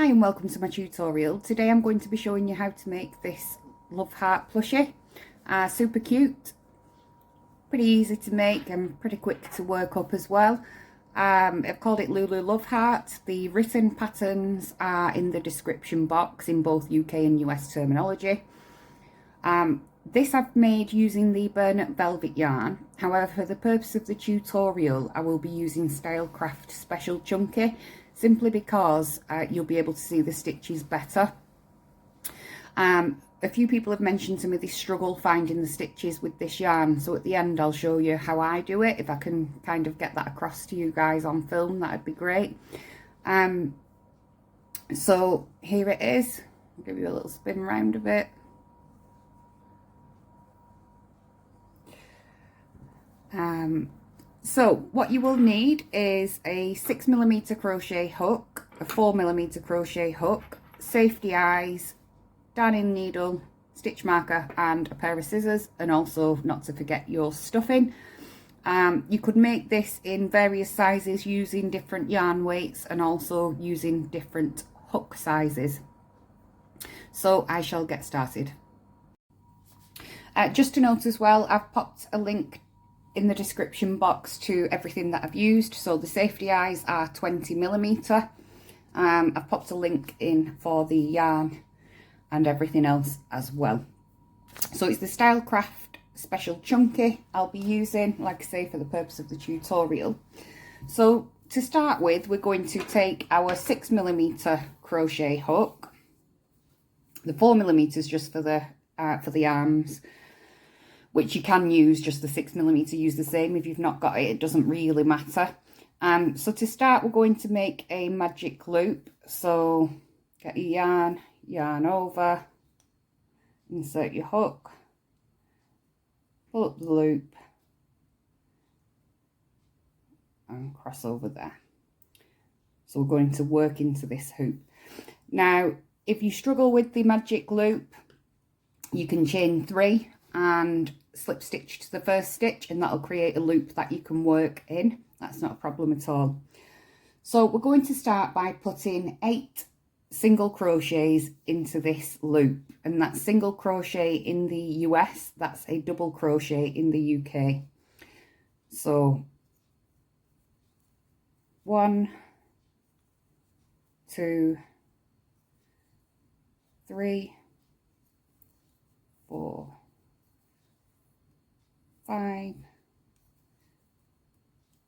Hi and welcome to my tutorial. Today I'm going to be showing you how to make this love heart plushie. Super cute, pretty easy to make and pretty quick to work up as well. I've called it Lulu Love Heart. The written patterns are in the description box in both UK and US terminology. This I've made using the Bernat velvet yarn. However, for the purpose of the tutorial, I will be using Stylecraft Special Chunky, simply because you'll be able to see the stitches better. A few people have mentioned to me they struggle finding the stitches with this yarn, so at the end I'll show you how I do it. If I can kind of get that across to you guys on film, that'd be great. So here it is. I'll give you a little spin round of it. So what you will need is a 6mm crochet hook, a 4mm crochet hook, safety eyes, darning needle, stitch marker and a pair of scissors, and also not to forget your stuffing. You could make this in various sizes using different yarn weights and also using different hook sizes. So I shall get started. Just to note as well, I've popped a link in the description box to everything that I've used. So the safety eyes are 20mm. I've popped a link in for the yarn and everything else as well. So it's the Stylecraft Special Chunky I'll be using, like I say, for the purpose of the tutorial. So to start with, we're going to take our 6mm crochet hook, the 4mm just for the arms, which you can use just the 6mm, use the same. If you've not got it, it doesn't really matter. So to start, we're going to make a magic loop. So get your yarn over, insert your hook, pull up the loop and cross over there. So we're going to work into this hoop. Now, if you struggle with the magic loop, you can chain 3 and slip stitch to the first stitch, and that'll create a loop that you can work in. That's not a problem at all. So we're going to start by putting 8 single crochets into this loop, and that's single crochet in the US, that's a double crochet in the UK. So 1, 2, 3, 4, 5,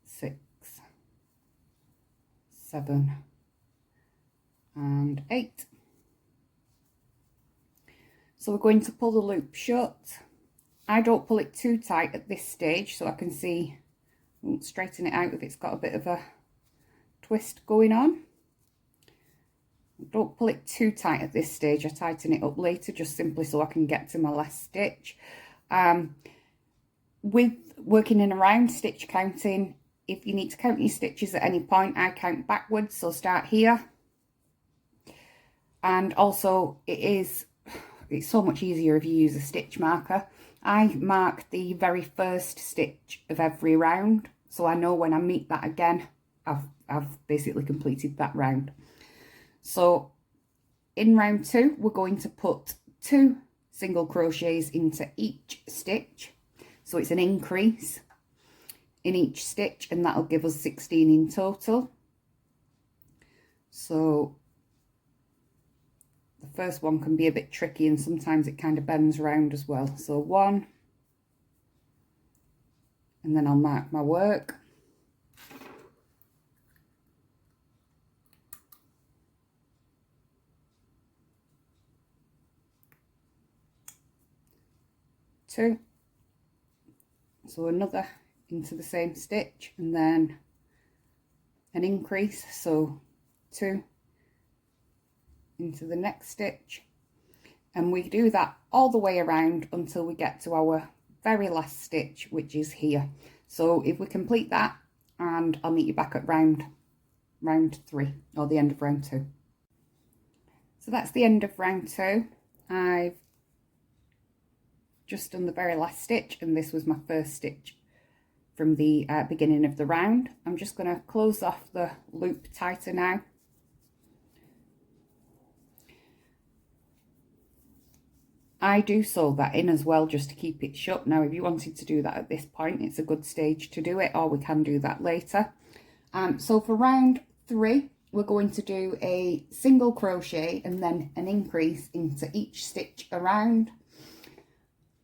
6, 7 and 8. So we're going to pull the loop shut. I don't pull it too tight at this stage, so I can see, straighten it out if it's got a bit of a twist going on. Don't pull it too tight at this stage. I tighten it up later, just simply so I can get to my last stitch. With working in a round stitch counting, if you need to count your stitches at any point, I count backwards, so start here. And also it's so much easier if you use a stitch marker. I mark the very first stitch of every round, so I know when I meet that again, I've basically completed that round. So in round 2, we're going to put 2 single crochets into each stitch. So it's an increase in each stitch, and that'll give us 16 in total. So the first one can be a bit tricky, and sometimes it kind of bends around as well. So 1, and then I'll mark my work. 2, so another into the same stitch, and then an increase, so 2 into the next stitch, and we do that all the way around until we get to our very last stitch, which is here. So if we complete that, and I'll meet you back at round 3, or the end of round 2. So that's the end of round 2. I've just done the very last stitch, and this was my first stitch from the beginning of the round. I'm just going to close off the loop tighter now, I do sew that in as well just to keep it shut. Now if you wanted to do that at this point, it's a good stage to do it, or we can do that later. So for round 3, we're going to do a single crochet and then an increase into each stitch around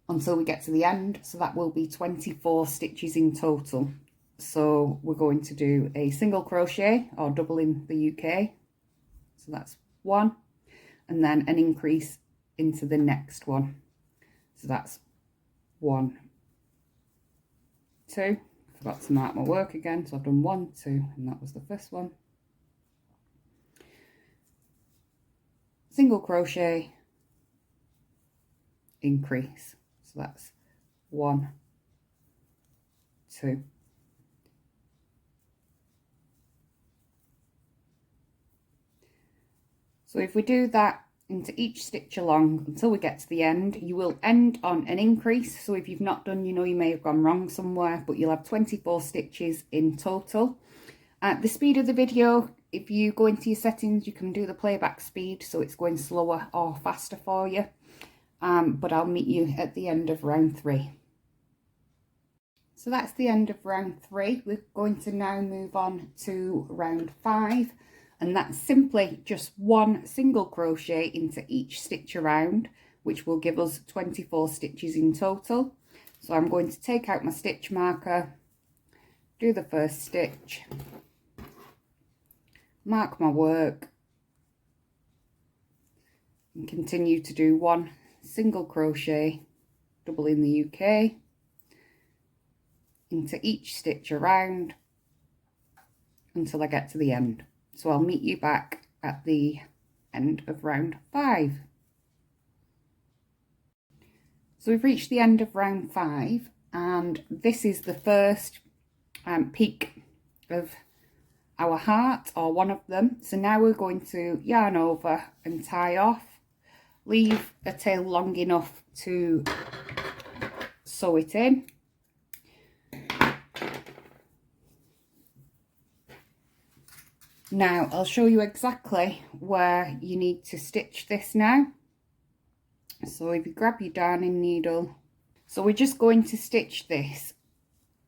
until we get to the end. So that will be 24 stitches in total. So we're going to do a single crochet, or double in the UK. So that's 1, and then an increase into the next one. So that's 1, 2. Forgot to mark my work again, so I've done 1, 2, and that was the first one. Single crochet, increase. So that's 1, 2. So if we do that into each stitch along until we get to the end, you will end on an increase. So if you've not done, you know you may have gone wrong somewhere, but you'll have 24 stitches in total. At the speed of the video, if you go into your settings, you can do the playback speed, so it's going slower or faster for you. But I'll meet you at the end of round 3. So that's the end of round 3. We're going to now move on to round 5. And that's simply just 1 single crochet into each stitch around, which will give us 24 stitches in total. So I'm going to take out my stitch marker, do the first stitch, mark my work, and continue to do 1 single crochet, double in the UK, into each stitch around until I get to the end. So I'll meet you back at the end of round 5. So we've reached the end of round 5, and this is the first peak of our heart, or one of them. So now we're going to yarn over and tie off, leave a tail long enough to sew it in. Now I'll show you exactly where you need to stitch this now. So if you grab your darning needle, so we're just going to stitch this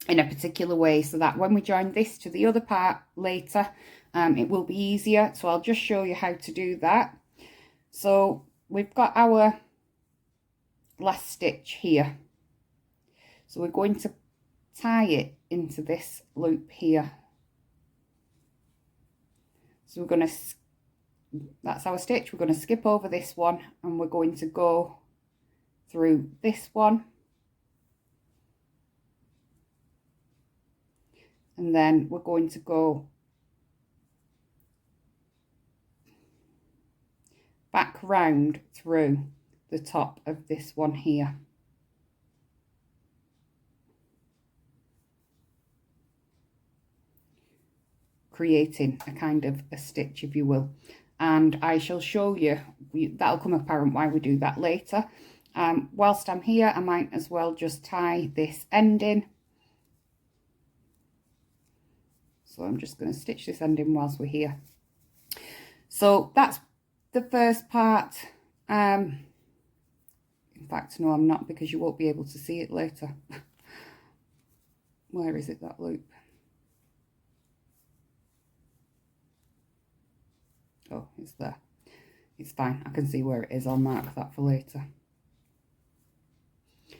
in a particular way so that when we join this to the other part later, it will be easier. So I'll just show you how to do that. So we've got our last stitch here. So we're going to tie it into this loop here. So we're going to, that's our stitch, we're going to skip over this one and we're going to go through this one. And then we're going to go back round through the top of this one here. Creating a kind of a stitch, if you will, and I shall show you, that'll come apparent why we do that later. Whilst I'm here, I might as well just tie this end in. So I'm just going to stitch this end in whilst we're here. So that's the first part. In fact, no, I'm not, because you won't be able to see it later. Where is it, that loop? Oh, it's there. It's fine. I can see where it is. I'll mark that for later.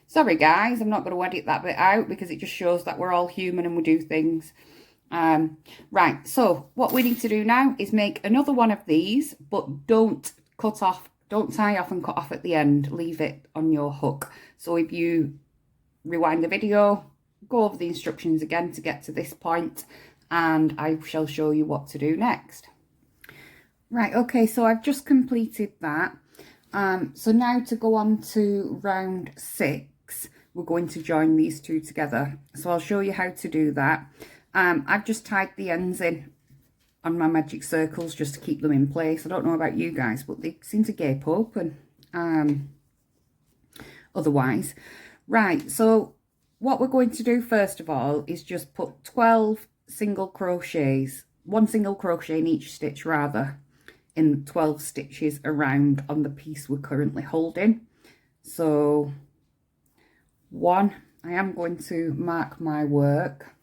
Sorry, guys. I'm not going to edit that bit out because it just shows that we're all human and we do things. Right. So what we need to do now is make another one of these, but don't cut off. Don't tie off and cut off at the end. Leave it on your hook. So if you rewind the video, go over the instructions again to get to this point, and I shall show you what to do next. Right, okay, so I've just completed that. So now to go on to round 6, we're going to join these two together. So I'll show you how to do that. I've just tied the ends in on my magic circles just to keep them in place. I don't know about you guys, but they seem to gape open otherwise. Right, so what we're going to do first of all is just put 12 single crochets, 1 single crochet in each stitch rather, in 12 stitches around on the piece we're currently holding. So 1, I am going to mark my work.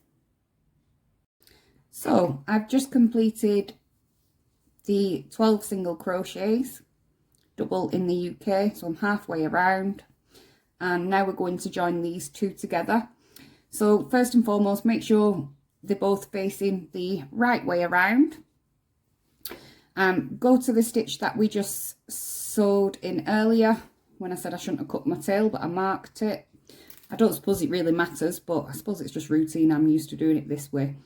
So I've just completed the 12 single crochets, double in the UK, so I'm halfway around, and now we're going to join these two together. So first and foremost, make sure they're both facing the right way around. Go to the stitch that we just sewed in earlier when I said I shouldn't have cut my tail, but I marked it. I don't suppose it really matters, but I suppose it's just routine. I'm used to doing it this way.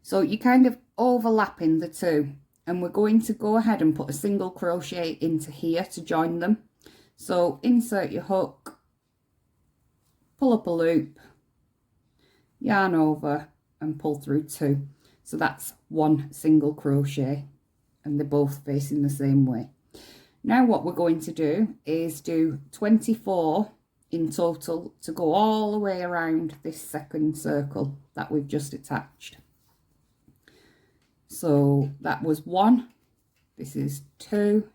So you're kind of overlapping the two, and we're going to go ahead and put a single crochet into here to join them. So insert your hook, pull up a loop, yarn over and pull through 2. So that's 1 single crochet, and they're both facing the same way. Now what we're going to do is do 24 in total to go all the way around this second circle that we've just attached. So that was 1, this is 2,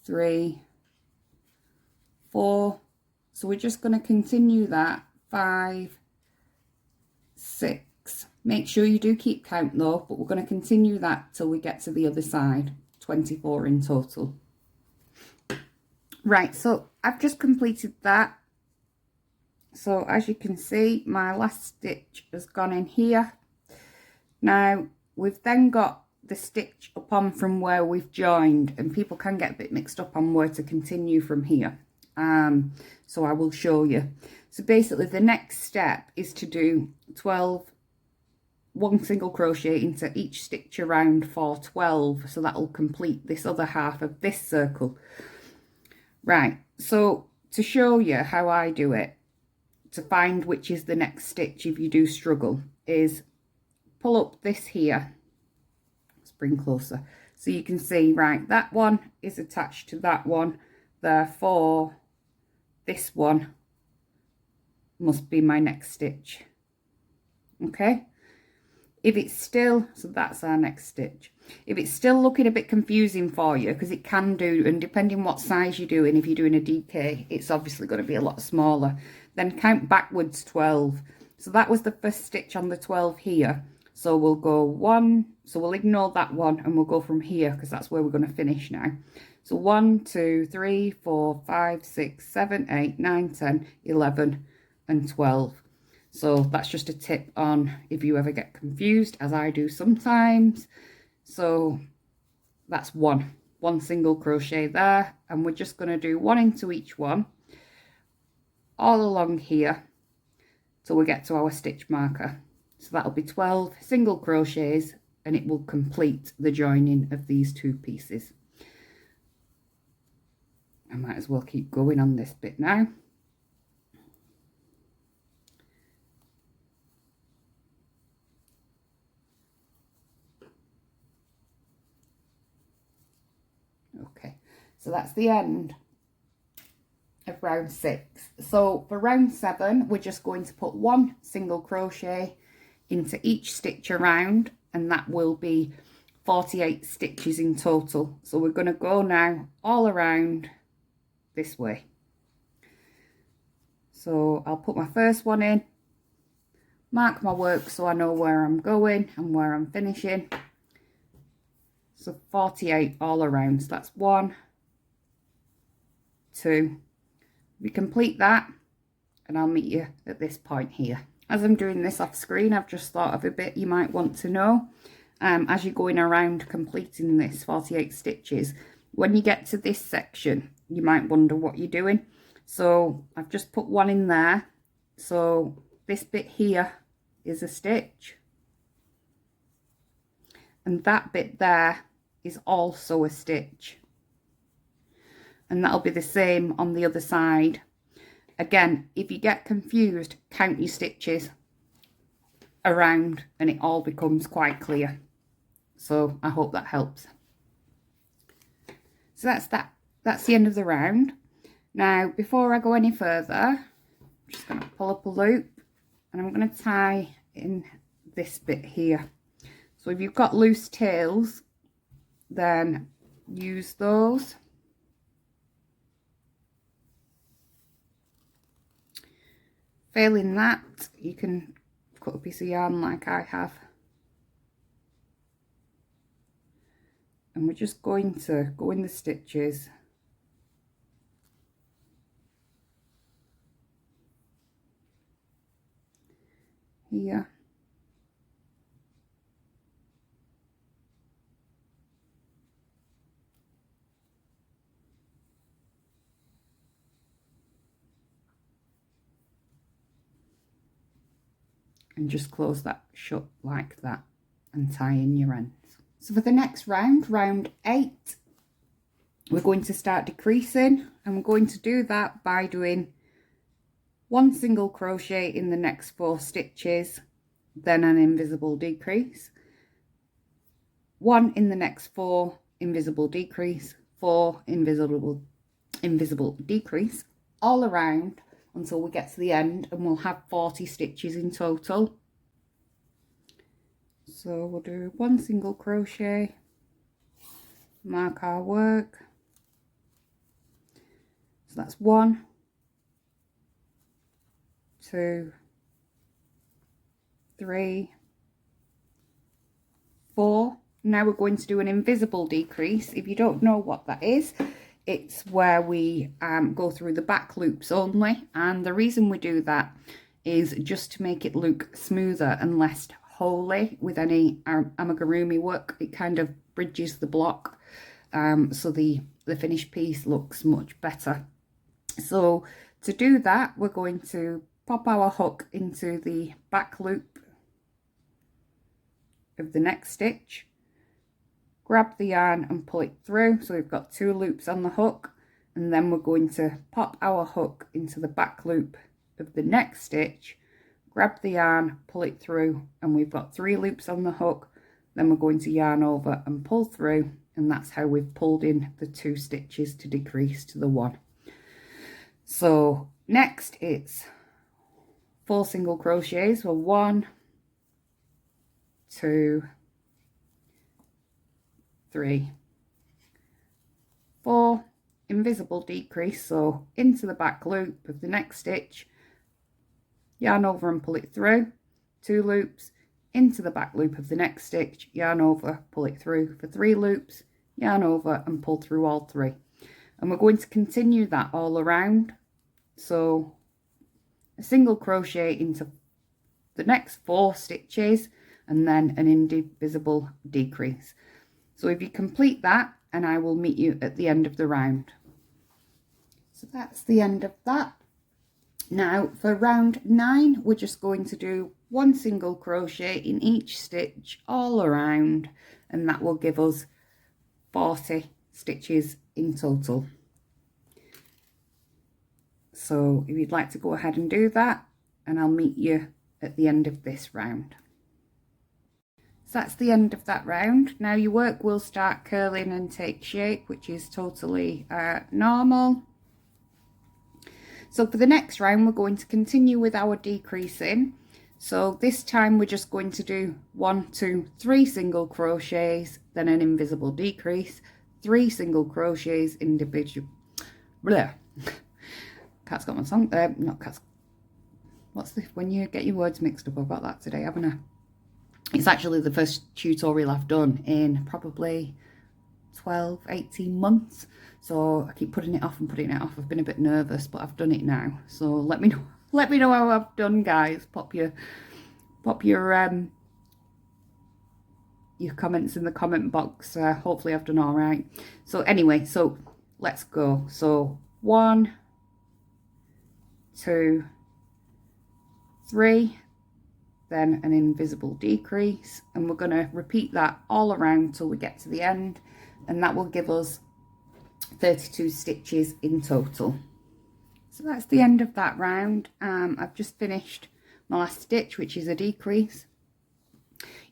3, 4. So we're just going to continue that, 5, 6. Make sure you do keep count though, but we're going to continue that till we get to the other side, 24 in total. Right, so I've just completed that. So as you can see, my last stitch has gone in here. Now we've then got the stitch up on from where we've joined, and people can get a bit mixed up on where to continue from here. So I will show you. So basically the next step is to do 1 single crochet into each stitch around for 12. So that'll complete this other half of this circle. Right, so to show you how I do it, to find which is the next stitch if you do struggle, is pull up this here. Let's bring closer so you can see, right, that one is attached to that one, therefore this one must be my next stitch. Okay, if it's still, so that's our next stitch. If it's still looking a bit confusing for you, because it can do, and depending what size you're doing, if you're doing a DK, it's obviously going to be a lot smaller, then count backwards 12. So that was the first stitch on the 12 here. So we'll go 1, so we'll ignore that one and we'll go from here because that's where we're going to finish now. So 1, 2, 3, 4, 5, 6, 7, 8, 9, 10, 11 and 12. So that's just a tip on if you ever get confused, as I do sometimes. So that's 1 single crochet there, and we're just going to do 1 into each one all along here till we get to our stitch marker. So that'll be 12 single crochets, and it will complete the joining of these two pieces. I might as well keep going on this bit now. Okay, so that's the end of round 6. So for round 7, we're just going to put 1 single crochet into each stitch around, and that will be 48 stitches in total. So we're going to go now all around this way. So I'll put my first one in, mark my work so I know where I'm going and where I'm finishing. So 48 all around. So that's 1, 2. We complete that, and I'll meet you at this point here. As I'm doing this off screen, I've just thought of a bit you might want to know. As you're going around completing this 48 stitches, when you get to this section, you might wonder what you're doing. So I've just put 1 in there. So this bit here is a stitch, and that bit there is also a stitch, and that'll be the same on the other side. Again, if you get confused, count your stitches around and it all becomes quite clear. So I hope that helps. So that's the end of the round. Now before I go any further, I'm just going to pull up a loop, and I'm going to tie in this bit here. So if you've got loose tails, then use those. Failing that, you can cut a piece of yarn like I have. And we're just going to go in the stitches here. And just close that shut like that and tie in your ends. So for the next round, round 8, we're going to start decreasing, and we're going to do that by doing 1 single crochet in the next 4 stitches, then an invisible decrease, 1 in the next 4 invisible decrease, 4 invisible decrease, all around until we get to the end, and we'll have 40 stitches in total. So we'll do 1 single crochet, mark our work. So that's 1, 2, 3, 4. Now we're going to do an invisible decrease. If you don't know what that is, it's where we go through the back loops only, and the reason we do that is just to make it look smoother and less holy with any amigurumi work. It kind of bridges the block, so the finished piece looks much better. So to do that, we're going to pop our hook into the back loop of the next stitch, grab the yarn and pull it through. So we've got 2 loops on the hook, and then we're going to pop our hook into the back loop of the next stitch, grab the yarn, pull it through, and we've got 3 loops on the hook. Then we're going to yarn over and pull through, and that's how we've pulled in the 2 stitches to decrease to the 1. So next it's 4 single crochets. So 1, 2, 3, 4, invisible decrease, so into the back loop of the next stitch, yarn over and pull it through, 2 loops, into the back loop of the next stitch, yarn over, pull it through for 3 loops, yarn over and pull through all 3. And we're going to continue that all around. So a single crochet into the next 4 stitches, and then an invisible decrease. So if you complete that, and I will meet you at the end of the round. So that's the end of that. Now for round 9, we're just going to do 1 single crochet in each stitch all around, and that will give us 40 stitches in total. So if you'd like to go ahead and do that, and I'll meet you at the end of this round. So that's the end of that round. Now your work will start curling and take shape, which is totally normal. So for the next round, we're going to continue with our decreasing. So this time we're just going to do 1, 2, 3 single crochets, then an invisible decrease, 3 single crochets individual. Blah. Cat's got my song there, not cat's. What's the, when you get your words mixed up? I've got that today, haven't I? It's actually the first tutorial I've done in probably 12, 18 months. So I keep putting it off and putting it off. I've been a bit nervous, but I've done it now. So let me know how I've done, guys. Pop your comments in the comment box. Hopefully I've done all right. So anyway, so let's go. So 1, 2, 3, then an invisible decrease, and we're going to repeat that all around till we get to the end, and that will give us 32 stitches in total. So that's the end of that round. I've just finished my last stitch, which is a decrease.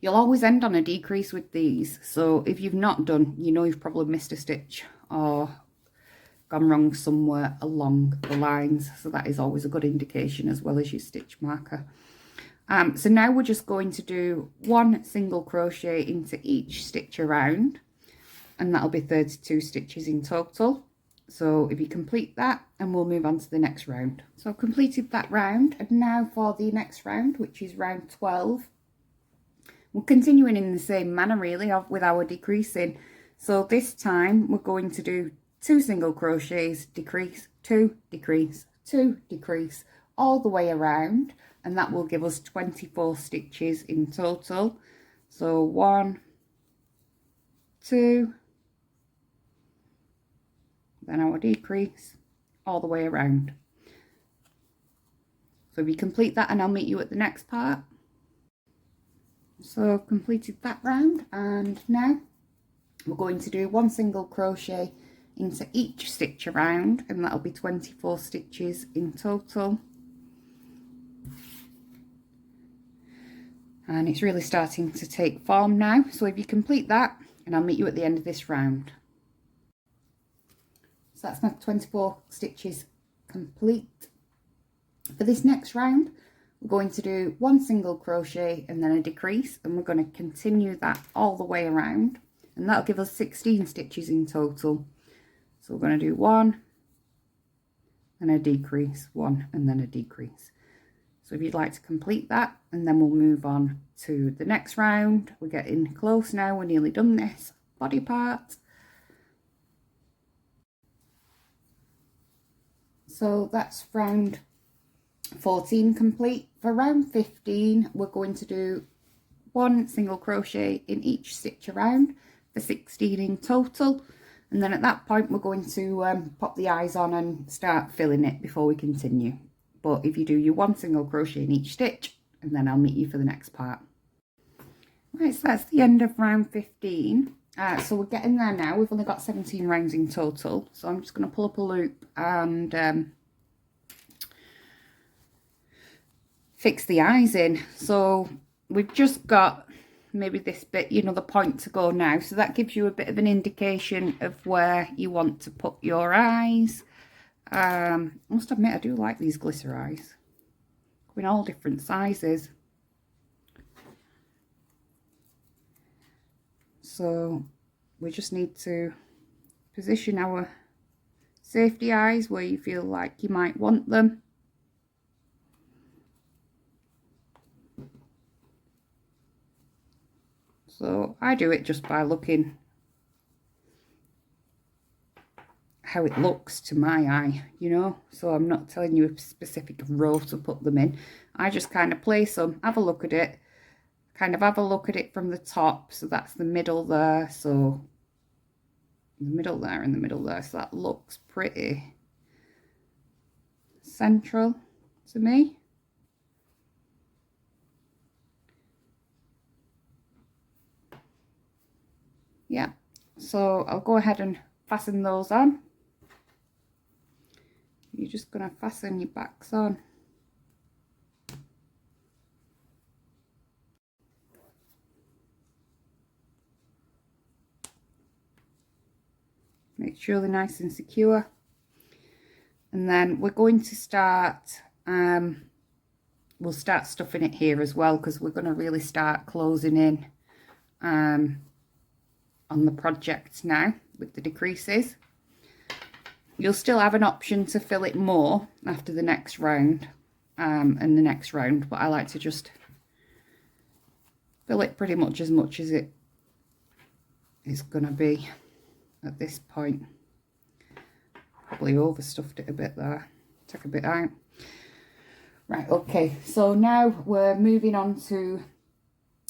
You'll always end on a decrease with these, so if you've not done, you know you've probably missed a stitch or gone wrong somewhere along the lines, so that is always a good indication, as well as your stitch marker. So now we're just going to do 1 single crochet into each stitch around, and that'll be 32 stitches in total. So if you complete that, and we'll move on to the next round. So I've completed that round, and now for the next round, which is round 12, we're continuing in the same manner really with our decreasing. So this time we're going to do 2 single crochets, decrease, 2, decrease, 2, decrease, all the way around, and that will give us 24 stitches in total. So 1, 2, then our decrease all the way around. So we complete that and I'll meet you at the next part. So I've completed that round, and now we're going to do 1 single crochet into each stitch around, and that'll be 24 stitches in total. And it's really starting to take form now. So if you complete that, and I'll meet you at the end of this round. So that's my 24 stitches complete. For this next round, we're going to do 1 single crochet and then a decrease, and we're going to continue that all the way around, and that'll give us 16 stitches in total. So we're going to do 1 and a decrease, 1 and then a decrease. So if you'd like to complete that, and then we'll move on to the next round. We're getting close now, we're nearly done this body part. So that's round 14 complete. For round 15, we're going to do 1 single crochet in each stitch around for 16 in total. And then at that point, we're going to pop the eyes on and start filling it before we continue. But if you do your 1 single crochet in each stitch, and then I'll meet you for the next part. Right, so that's the end of round 15. So we're getting there now. We've only got 17 rounds in total. So I'm just going to pull up a loop and fix the eyes in. So we've just got maybe this bit, you know, the point to go now. So that gives you a bit of an indication of where you want to put your eyes. I must admit, I do like these glitter eyes. In all different sizes. So we just need to position our safety eyes where you feel like you might want them. So I do it just by looking how it looks to my eye, you know, so I'm not telling you a specific row to put them in. I just kind of place them, have a look at it, kind of have a look at it from the top. So that's the middle there, so the middle there and the middle there, so that looks pretty central to me. Yeah, so I'll go ahead and fasten those on. You're just going to fasten your backs on. Make sure they're nice and secure. And then we're going to start, we'll start stuffing it here as well, because we're going to really start closing in on the project now with the decreases. You'll still have an option to fill it more after the next round and the next round, but I like to just fill it pretty much as it is going to be at this point. Probably overstuffed it a bit there, took a bit out. Right, okay, so now we're moving on to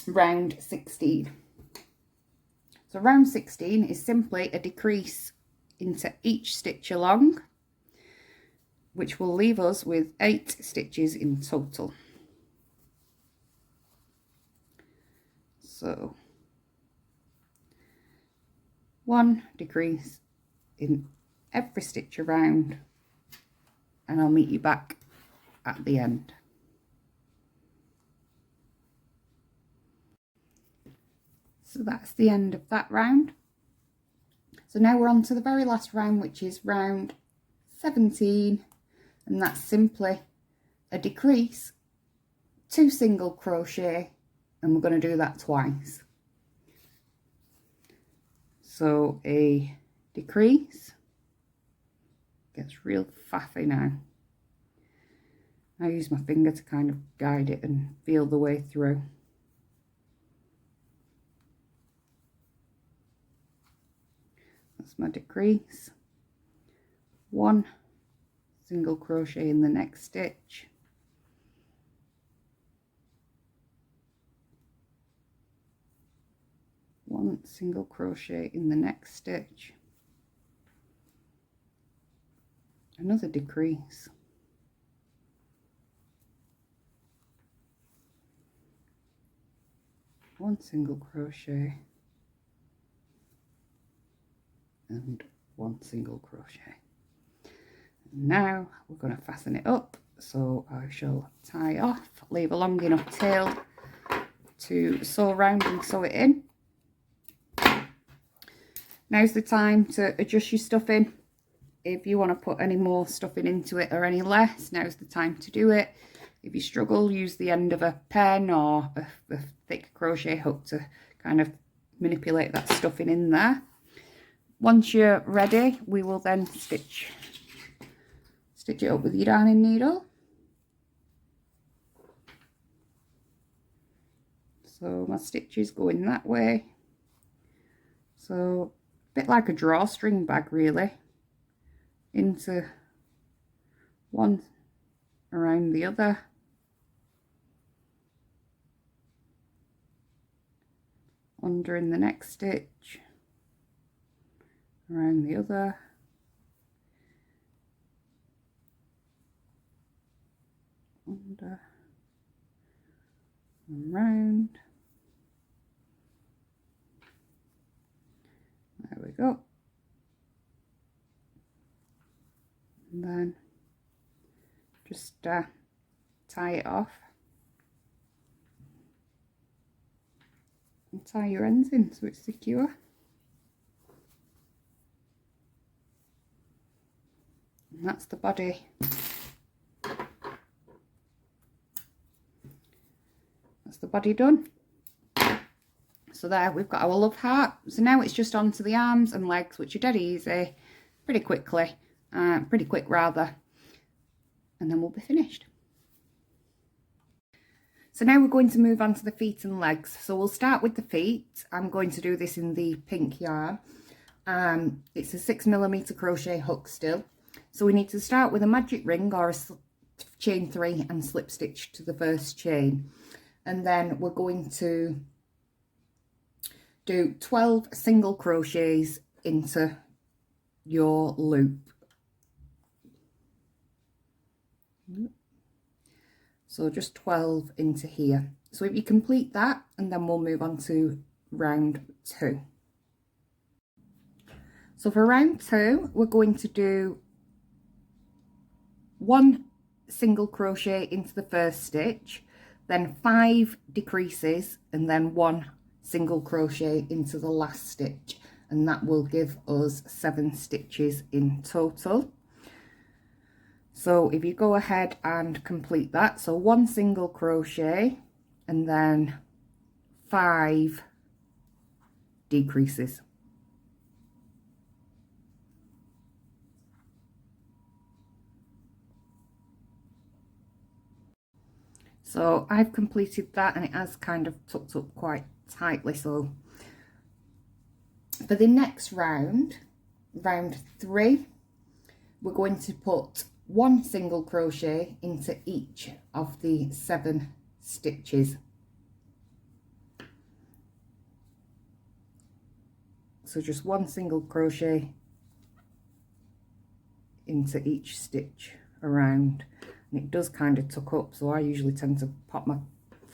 round 16. So round 16 is simply a decrease into each stitch along, which will leave us with 8 stitches in total. So 1 decrease in every stitch around, and I'll meet you back at the end. So that's the end of that round. So now we're on to the very last round, which is round 17, and that's simply a decrease, 2 single crochet, and we're going to do that twice. So a decrease, Gets real faffy now. I use my finger to kind of guide it and feel the way through. That's my decrease. 1 single crochet in the next stitch. 1 single crochet in the next stitch. Another decrease. 1 single crochet and 1 single crochet. Now we're going to fasten it up, so I shall tie off, leave a long enough tail to sew around and sew it in. Now's the time to adjust your stuffing. If you want to put any more stuffing into it or any less, now's the time to do it. If you struggle, use the end of a pen or a thick crochet hook to kind of manipulate that stuffing in there. Once you're ready, we will then stitch it up with your darning needle. So my stitches go in that way. So a bit like a drawstring bag really. Into one, around the other. Under in the next stitch. Around the other. Under. And round. There we go. And then just tie it off and tie your ends in so it's secure. And that's the body. That's the body done. So there we've got our love heart. So now it's just on to the arms and legs, which are dead easy, pretty quick rather, and then we'll be finished. So now we're going to move on to the feet and legs. So we'll start with the feet. I'm going to do this in the pink yarn. It's a 6mm crochet hook still. So we need to start with a magic ring or a chain 3 and slip stitch to the first chain, and then we're going to do 12 single crochets into your loop. So just 12 into here. So if you complete that, and then we'll move on to round 2. So for round 2, we're going to do 1 single crochet into the first stitch, then 5 decreases, and then 1 single crochet into the last stitch, and that will give us 7 stitches in total. So if you go ahead and complete that, so 1 single crochet and then 5 decreases. So I've completed that, and it has kind of tucked up quite tightly. So for the next round, round 3, we're going to put 1 single crochet into each of the 7 stitches. So just 1 single crochet into each stitch around, and it does kind of tuck up, so I usually tend to pop my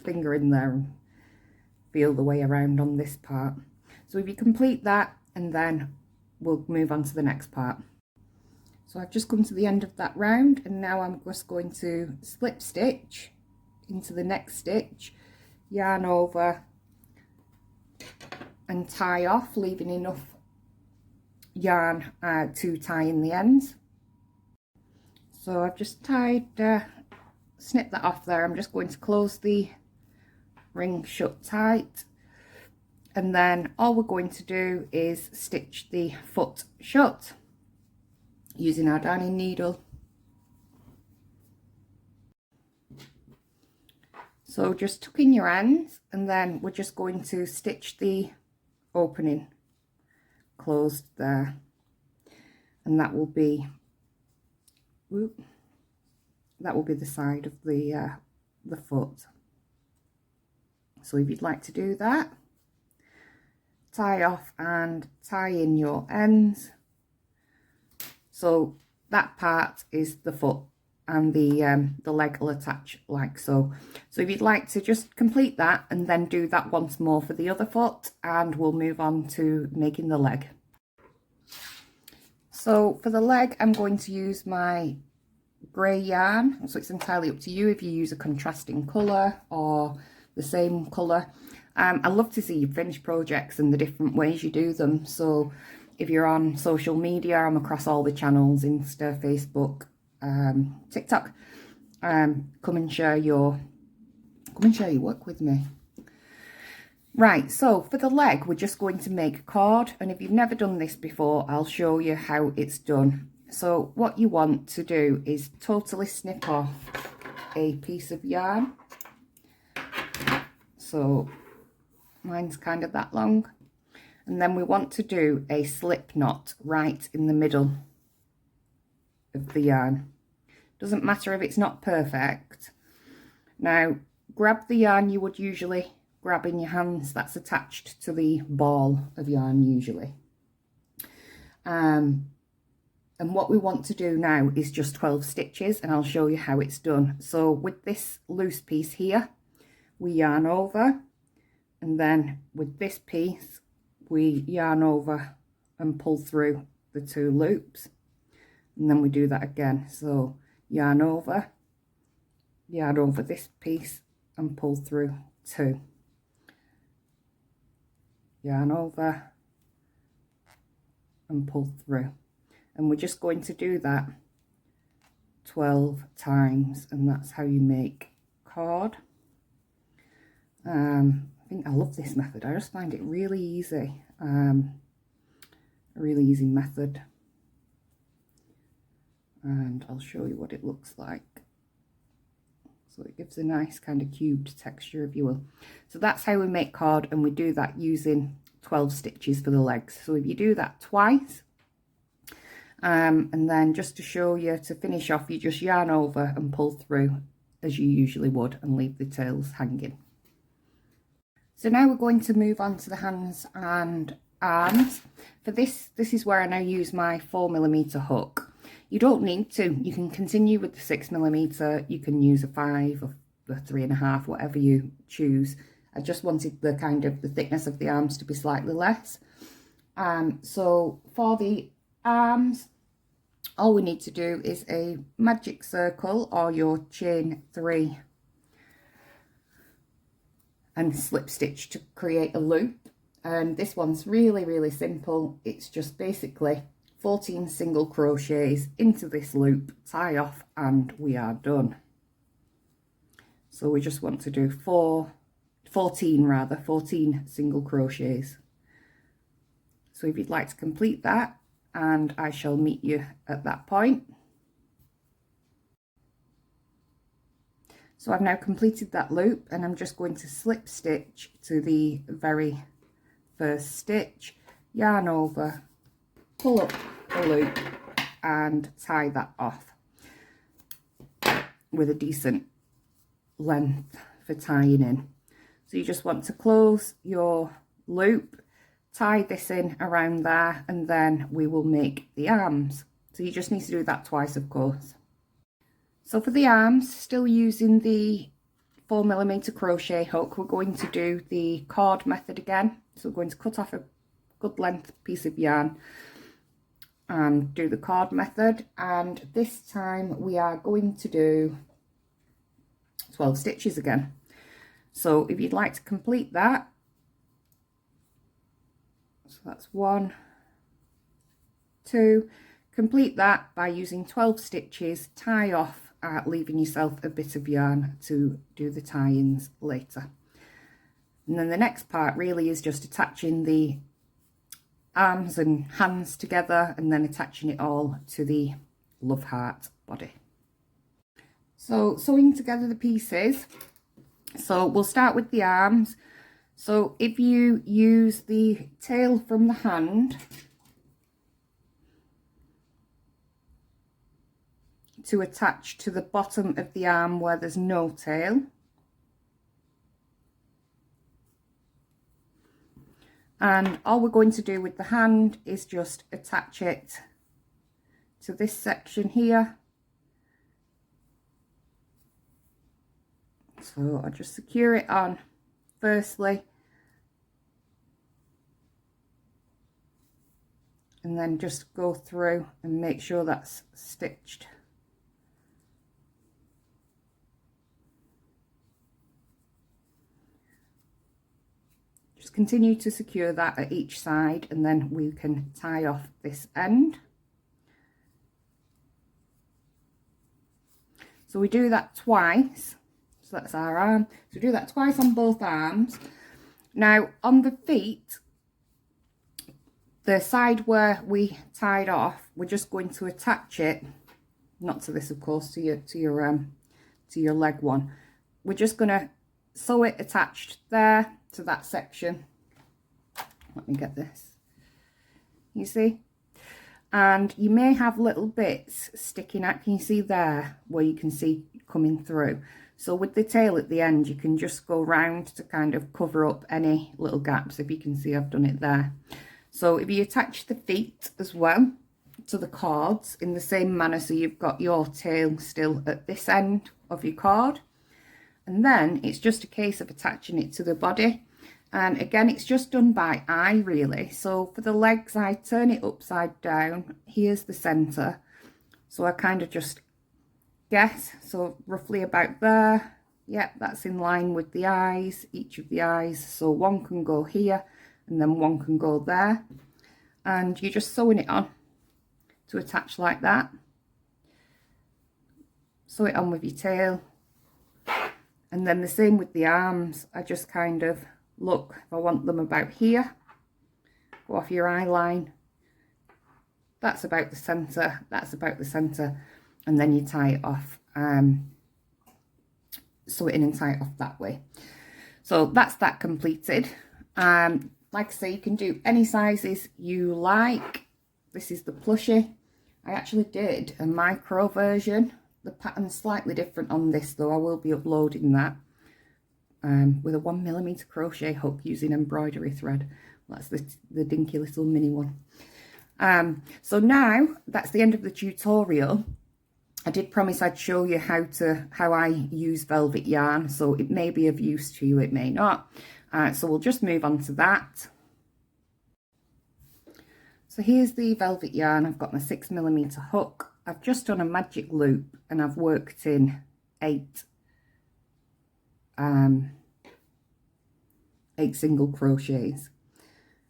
finger in there and feel the way around on this part. So if you complete that, and then we'll move on to the next part. So I've just come to the end of that round, and now I'm just going to slip stitch into the next stitch, yarn over and tie off, leaving enough yarn to tie in the ends. So I've just tied, snipped that off there. I'm just going to close the ring shut tight, and then all we're going to do is stitch the foot shut. using our darning needle. So just tuck in your ends, and then we're just going to stitch the opening closed there, and that will be the side of the foot. So if you'd like to do that, tie off and tie in your ends. So that part is the foot, and the leg will attach like so. So if you'd like to just complete that and then do that once more for the other foot, and we'll move on to making the leg. So for the leg, I'm going to use my grey yarn, so it's entirely up to you if you use a contrasting colour or the same colour. I love to see your finished projects and the different ways you do them. So if you're on social media, I'm across all the channels, Insta, Facebook, TikTok. Come and share your work with me. Right, so for the leg, we're just going to make a cord, and if you've never done this before, I'll show you how it's done. So what you want to do is totally snip off a piece of yarn. So mine's kind of that long. And then we want to do a slip knot right in the middle of the yarn. Doesn't matter if it's not perfect. Now, grab the yarn you would usually grab in your hands that's attached to the ball of yarn usually. And what we want to do now is just 12 stitches, and I'll show you how it's done. So with this loose piece here, we yarn over, and then with this piece, we yarn over and pull through the 2 loops, and then we do that again. So yarn over this piece and pull through 2. Yarn over and pull through, and we're just going to do that 12 times, and that's how you make cord. I think I love this method. I just find it really easy, a really easy method, and I'll show you what it looks like. So it gives a nice kind of cubed texture, if you will. So that's how we make cord, and we do that using 12 stitches for the legs. So if you do that twice, and then just to show you, to finish off, you just yarn over and pull through as you usually would, and leave the tails hanging. So now we're going to move on to the hands and arms. For this is where I now use my 4mm hook. You don't need to. You can continue with the 6mm. You can use a 5 or a 3.5, whatever you choose. I just wanted the kind of the thickness of the arms to be slightly less. So for the arms, all we need to do is a magic circle or your chain 3 and slip stitch to create a loop. And this one's really, really simple. It's just basically 14 single crochets into this loop, tie off, and we are done. So we just want to do 14 single crochets. So if you'd like to complete that, and I shall meet you at that point. So I've now completed that loop, and I'm just going to slip stitch to the very first stitch, yarn over, pull up the loop, and tie that off with a decent length for tying in. So you just want to close your loop, tie this in around there, and then we will make the arms. So you just need to do that twice, of course. So for the arms, still using the 4mm crochet hook, we're going to do the cord method again. So we're going to cut off a good length piece of yarn and do the cord method, and this time we are going to do 12 stitches again. So if you'd like to complete that, so that's 1, 2, complete that by using 12 stitches, tie off, leaving yourself a bit of yarn to do the tie-ins later. And then the next part really is just attaching the arms and hands together and then attaching it all to the love heart body. So sewing together the pieces. So we'll start with the arms. So if you use the tail from the hand to attach to the bottom of the arm where there's no tail, and all we're going to do with the hand is just attach it to this section here. So I'll just secure it on firstly, and then just go through and make sure that's stitched. Just continue to secure that at each side, and then we can tie off this end. So we do that twice. So that's our arm. So we do that twice on both arms. Now on the feet, the side where we tied off, we're just going to attach it, not to this of course, to your leg one. We're just going to sew it attached there to that section. Let me get this. You see? And you may have little bits sticking out. Can you see there where you can see coming through? So with the tail at the end, you can just go round to kind of cover up any little gaps. If you can see, I've done it there. So if you attach the feet as well to the cords in the same manner, so you've got your tail still at this end of your cord, and then it's just a case of attaching it to the body. And again, it's just done by eye really. So for the legs, I turn it upside down. Here's the center, so I kind of just guess, so roughly about there. Yep, that's in line with the eyes, each of the eyes. So one can go here and then one can go there, and you're just sewing it on to attach like that. Sew it on with your tail, and then the same with the arms. I just kind of look, if I want them about here, go off your eye line, that's about the center, that's about the center, and then you tie it off, sew it in and tie it off that way. So that's that completed. Like I say, you can do any sizes you like. This is the Plushie. I actually did a micro version. The pattern's slightly different on this though. I will be uploading that with a 1mm crochet hook using embroidery thread. That's the dinky little mini one. So now that's the end of the tutorial. I did promise I'd show you how I use velvet yarn, so it may be of use to you, it may not. So we'll just move on to that. So here's the velvet yarn. I've got my 6mm hook. I've just done a magic loop and I've worked in 8 single crochets.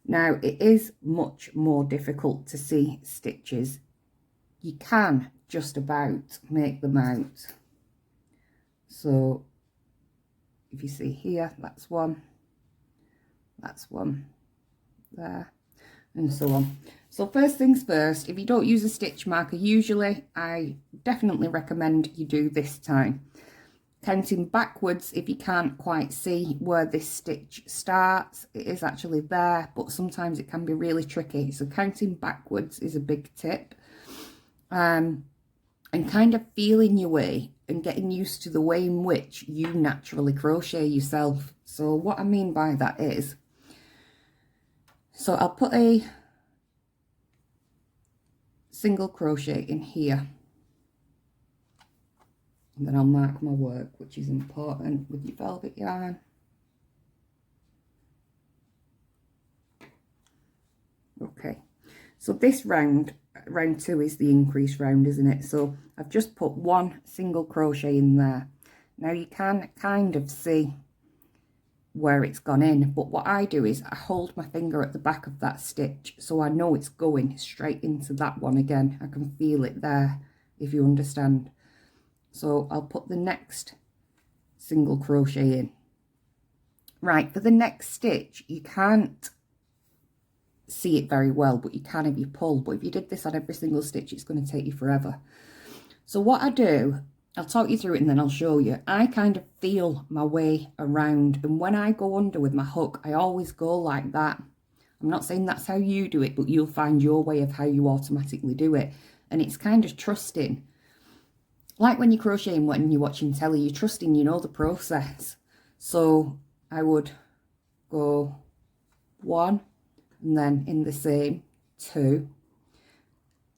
Now it is much more difficult to see stitches. You can just about make them out. So if you see here, that's one there, and so on. So first things first, if you don't use a stitch marker, usually I definitely recommend you do this time. Counting backwards, if you can't quite see where this stitch starts, it is actually there, but sometimes it can be really tricky. So counting backwards is a big tip. And kind of feeling your way and getting used to the way in which you naturally crochet yourself. So what I mean by that is, so I'll put a single crochet in here, and then I'll mark my work, which is important with your velvet yarn. Okay, so this round 2 is the increase round, isn't it? So I've just put 1 single crochet in there. Now you can kind of see where it's gone in, but what I do is I hold my finger at the back of that stitch, so I know it's going straight into that one again. I can feel it there, if you understand. So I'll put the next single crochet in. Right, for the next stitch, you can't see it very well, but you can if you pull. But if you did this on every single stitch, it's going to take you forever. So what I do, I'll talk you through it and then I'll show you. I kind of feel my way around, and when I go under with my hook, I always go like that. I'm not saying that's how you do it, but you'll find your way of how you automatically do it. And it's kind of trusting. Like when you're crocheting, when you're watching telly, you're trusting, you know the process. So I would go 1, and then in the same 2,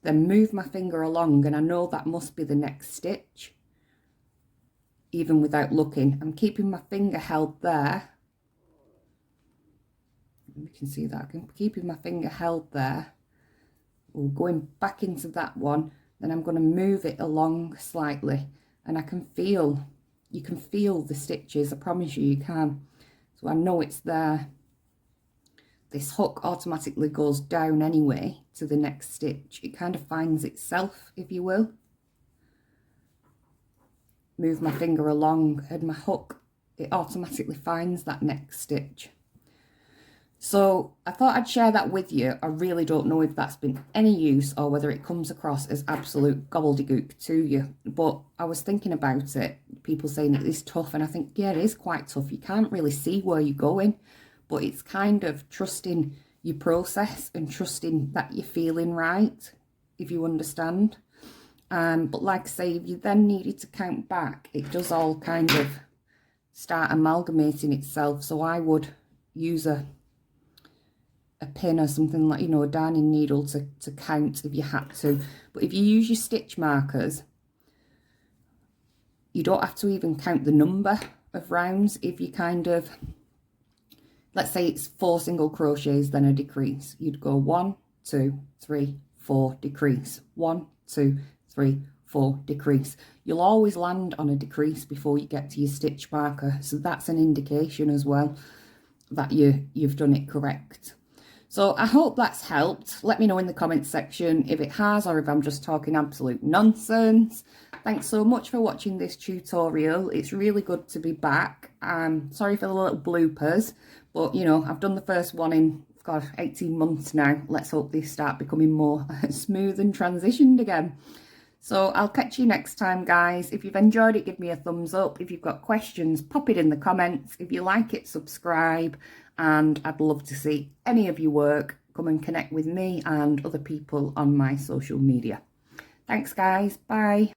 then move my finger along, and I know that must be the next stitch, even without looking. I'm keeping my finger held there. You can see that I'm keeping my finger held there. We're going back into that one, then I'm going to move it along slightly, and I can feel, you can feel the stitches, I promise you, you can. So I know it's there. This hook automatically goes down anyway to the next stitch. It kind of finds itself, if you will. Move my finger along, and my hook, it automatically finds that next stitch. So I thought I'd share that with you. I really don't know if that's been any use or whether it comes across as absolute gobbledygook to you. But I was thinking about it, people saying it is tough, and I think, yeah, it is quite tough. You can't really see where you're going, but it's kind of trusting your process and trusting that you're feeling right, if you understand. But like I say, if you then needed to count back, it does all kind of start amalgamating itself. So I would use a pin or something like, you know, a darning needle to count if you had to. But if you use your stitch markers, you don't have to even count the number of rounds. If you kind of, let's say it's 4 single crochets, then a decrease, you'd go 1, 2, 3, 4, decrease, 1, 2, 3, 4, decrease. You'll always land on a decrease before you get to your stitch marker, so that's an indication as well that you've done it correct. So I hope that's helped. Let me know in the comments section if it has, or if I'm just talking absolute nonsense. Thanks so much for watching this tutorial. It's really good to be back. Sorry for the little bloopers, but you know, I've done the first one in, God, 18 months now. Let's hope they start becoming more smooth and transitioned again. So I'll catch you next time, guys. If you've enjoyed it, give me a thumbs up. If you've got questions, pop it in the comments. If you like it, subscribe. And I'd love to see any of your work. Come and connect with me and other people on my social media. Thanks, guys. Bye.